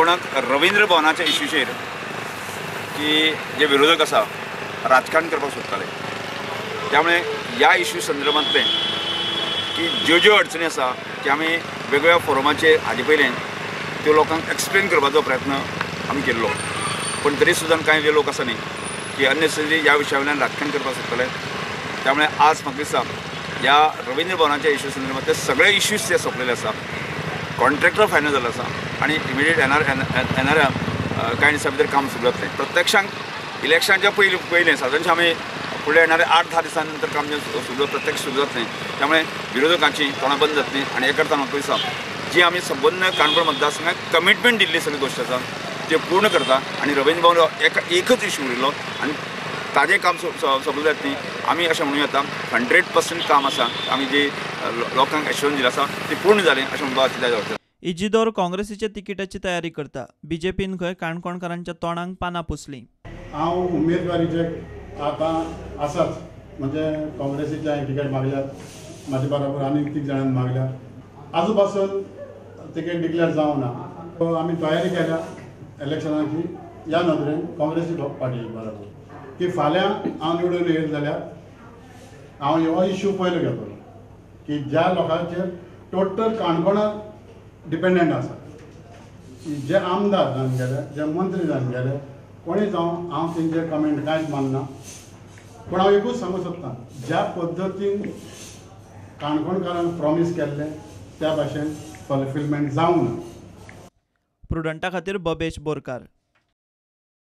काणकोणाक रवींद्र भवनाच्या इश्यूचेर की जे विरोधक आसा राजकारण करपाक सोदताले, त्यामुळे ह्या इश्यू संदर्भांतले की ज्यो अडचणी आसा की आमी वेगवेगळ्या फोरमाचेर हाजे पयलें त्यो लोकांक एक्सप्लेन करपाचो प्रयत्न आमी केल्लो, पण तरी सुद्दां कांय जे लोक आसा न्ही की अननेसेसरी ह्या विशया वयल्यान राजकारण करपाक सोदताले। त्यामुळे आज म्हाका दिसता ह्या रवींद्र भवनाच्या इश्यू संदर्भांतले सगळे इश्यूज जे सोंपलेले आसा, कॉन्ट्रॅक्टर फायनल जाला आसा आनी इमिडिएट येणाऱ्या कांय दिसां भितर काम सुरू जातलें। प्रत्यक्षांत इलेक्शनाच्या पयलीं सादारणशें आमी फुडें येणाऱ्या 8-10 दिसां नंतर काम जे प्रत्यक्ष सुरू जातलें, त्यामुळे विरोधकांची तोंडां बंद जातलीं आनी एक अर्थान म्हाका दिसता जी आमी संबंद काणकोण मतदारसंघाक कमिटमेंट दिल्ली सगळी गोश्ट आसा ते पूर्ण करता आनी रवींद्र भवन एकच इश्यू उरिल्लो आनी ताजें काम सोंपलें जातलीं। आमी अशें म्हणूं येता 100% काम आसा, आमी जी लोकांक एश्योरन्स दिला आसा ती पूर्ण जालें अशें म्हणपाक जाता। इजिदोर काँग्रेसीच्या तिकिटाची तयारी करता। बीजेपीन खंय काणकोणकारांच्या तोंडाक पानां पुसलीं। हांव उमेदवारीचे आतां आसाच, म्हणजे काँग्रेसीच्या तिकेट मागल्यात, म्हाजे बरोबर आनी 3 जाणांनी मागल्यात। आजू पासून तिकेट डिक्लेअर जावं ना। आमी तयारी केल्या इलेक्शनाची ह्या नदरेन काँग्रेसी पार्टी बरोबर की फाल्यां हांव निवडून येयलो जाल्यार हांव हो इश्यू पयलो घेतलो की ज्या लोकांचेर टोटल काणकोणाक डिपेंडंट आसा, जे आमदार जावन गेले, जे मंत्री जावन गेले, कोणी जावं हांव तेंचेर कमेंट कांयच मानना। पूण हांव एकूच सांगूंक सोदतां, ज्या पद्दतीन काणकोणकारांक प्रॉमीस केल्लें त्या भाशेन फुलफिलमेंट जावंक ना। प्रुडंटा खातीर बबेश बोरकार।